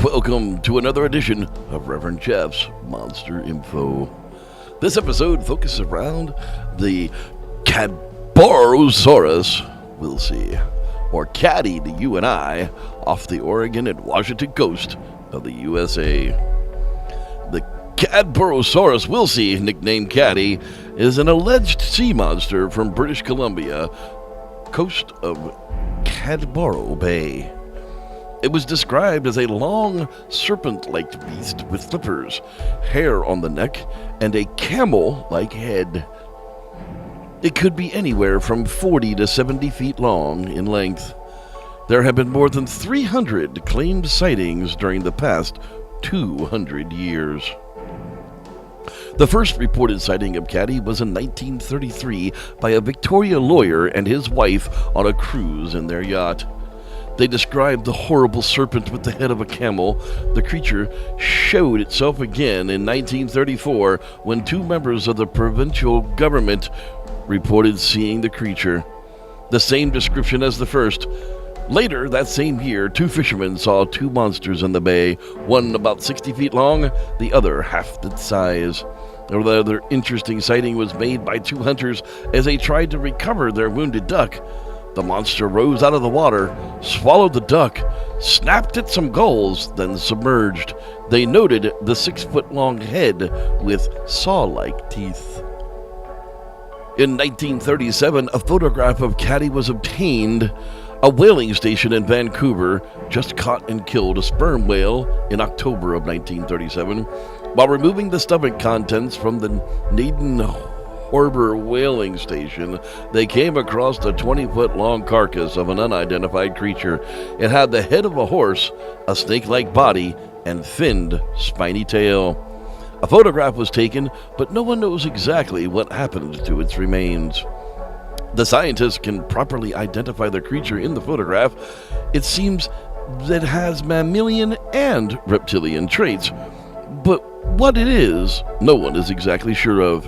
Welcome to another edition of Reverend Jeff's Monster Info. This episode focuses around the Cadborosaurus Willsi, or Caddy to you and I, off the Oregon and Washington coast of the USA. The Cadborosaurus Willsi, nicknamed Caddy, is an alleged sea monster from British Columbia, coast of Cadboro Bay. It was described as a long, serpent-like beast with flippers, hair on the neck, and a camel-like head. It could be anywhere from 40 to 70 feet long in length. There have been more than 300 claimed sightings during the past 200 years. The first reported sighting of Caddy was in 1933 by a Victoria lawyer and his wife on a cruise in their yacht. They described the horrible serpent with the head of a camel. The creature showed itself again in 1934 when two members of the provincial government reported seeing the creature. The same description as the first. Later that same year, two fishermen saw two monsters in the bay, one about 60 feet long, the other half that size. Another interesting sighting was made by two hunters as they tried to recover their wounded duck. The monster rose out of the water, swallowed the duck, snapped at some gulls, then submerged. They noted the 6-foot-long head with saw-like teeth. In 1937, a photograph of Caddy was obtained. A whaling station in Vancouver just caught and killed a sperm whale in October of 1937. While removing the stomach contents from the Naden Harbor whaling station, they came across the 20-foot-long carcass of an unidentified creature. It had the head of a horse, a snake-like body, and finned, spiny tail. A photograph was taken, but no one knows exactly what happened to its remains. The scientists can properly identify the creature in the photograph. It seems that it has mammalian and reptilian traits, but what it is, no one is exactly sure of.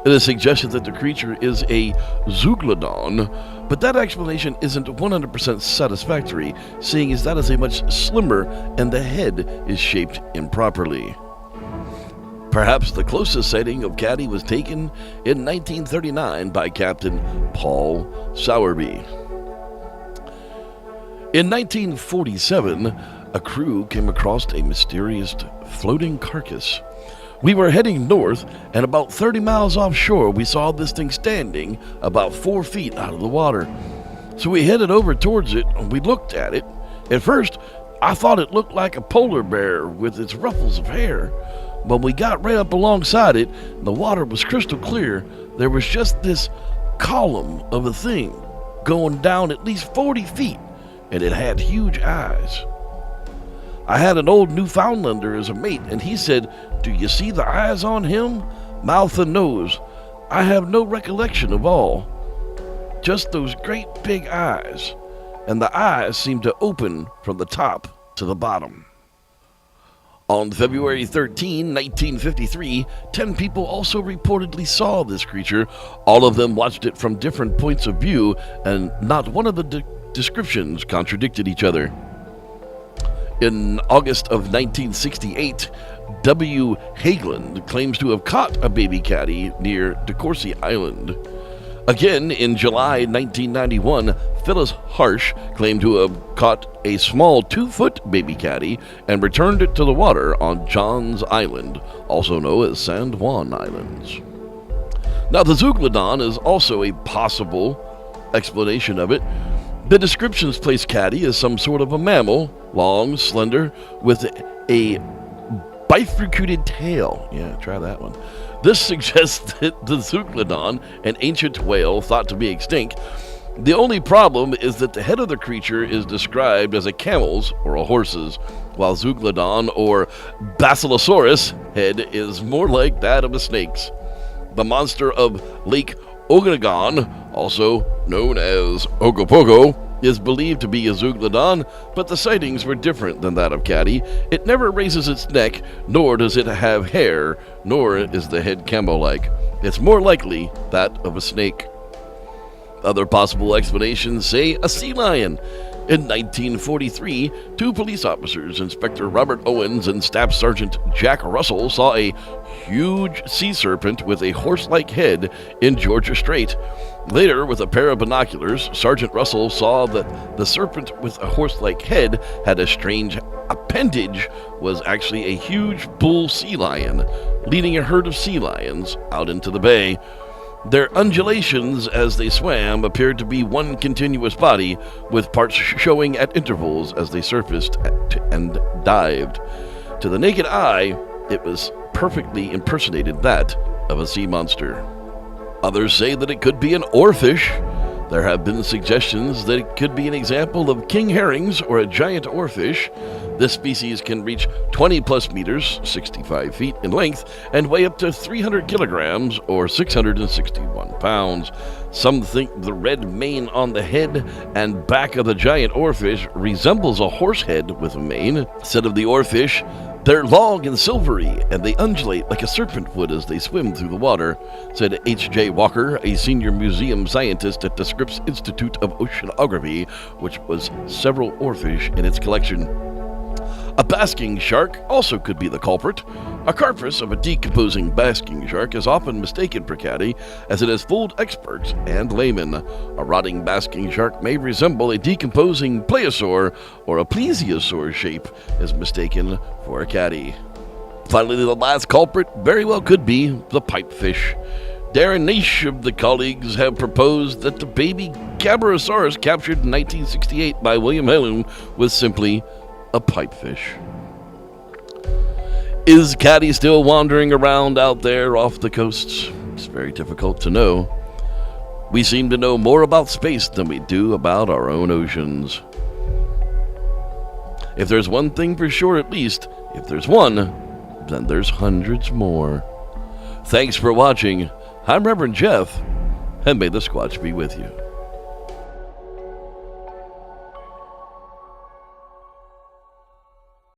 It is suggested that the creature is a zeuglodon, but that explanation isn't 100% satisfactory, seeing as that is a much slimmer and the head is shaped improperly. Perhaps the closest sighting of Caddy was taken in 1939 by Captain Paul Sowerby. In 1947, a crew came across a mysterious floating carcass. We were heading north, and about 30 miles offshore, we saw this thing standing about 4 feet out of the water. So we headed over towards it, and we looked at it. At first, I thought it looked like a polar bear with its ruffles of hair. When we got right up alongside it, the water was crystal clear. There was just this column of a thing going down at least 40 feet, and it had huge eyes. I had an old Newfoundlander as a mate, and he said, "Do you see the eyes on him? Mouth and nose. I have no recollection of all. Just those great big eyes." And the eyes seemed to open from the top to the bottom. On February 13, 1953, 10 people also reportedly saw this creature. All of them watched it from different points of view, and not one of the descriptions contradicted each other. In August of 1968, W. Hageland claims to have caught a baby caddy near DeCourcy Island. Again, in July 1991, Phyllis Harsh claimed to have caught a small 2-foot baby caddy and returned it to the water on Johns Island, also known as San Juan Islands. Now, the zeuglodon is also a possible explanation of it. The descriptions place Caddy as some sort of a mammal, long, slender, with a bifurcated tail. Yeah, try that one. This suggests that the zeuglodon, an ancient whale thought to be extinct. The only problem is that the head of the creature is described as a camel's or a horse's, while zeuglodon or Basilosaurus head is more like that of a snake's. The monster of Lake Okanagan, also known as Ogopogo, is believed to be a zeuglodon, but the sightings were different than that of Caddy. It never raises its neck, nor does it have hair, nor is the head camel-like. It's more likely that of a snake. Other possible explanations say a sea lion. In 1943, two police officers, Inspector Robert Owens and Staff Sergeant Jack Russell, saw a huge sea serpent with a horse-like head in Georgia Strait. Later, with a pair of binoculars, Sergeant Russell saw that the serpent with a horse-like head had a strange appendage, was actually a huge bull sea lion, leading a herd of sea lions out into the bay. Their undulations as they swam appeared to be one continuous body, with parts showing at intervals as they surfaced and dived. To the naked eye, it was perfectly impersonated that of a sea monster. Others say that it could be an oarfish. There have been suggestions that it could be an example of king herrings or a giant oarfish. This species can reach 20 plus meters, 65 feet in length, and weigh up to 300 kilograms or 661 pounds. Some think the red mane on the head and back of the giant oarfish resembles a horse head with a mane. Said of the oarfish, they're long and silvery, and they undulate like a serpent would as they swim through the water, said H.J. Walker, a senior museum scientist at the Scripps Institute of Oceanography, which was several oarfish in its collection. A basking shark also could be the culprit. A carcass of a decomposing basking shark is often mistaken for Caddy, as it has fooled experts and laymen. A rotting basking shark may resemble a decomposing plesiosaur, or a plesiosaur shape is mistaken for a Caddy. Finally, the last culprit very well could be the pipefish. Darren Naish of the colleagues have proposed that the baby Cadborosaurus captured in 1968 by William Hallam was simply a pipefish. Is Caddy still wandering around out there off the coasts? It's very difficult to know. We seem to know more about space than we do about our own oceans. If there's one thing for sure, at least, if there's one, then there's hundreds more. Thanks for watching. I'm Reverend Jeff, and may the Squatch be with you.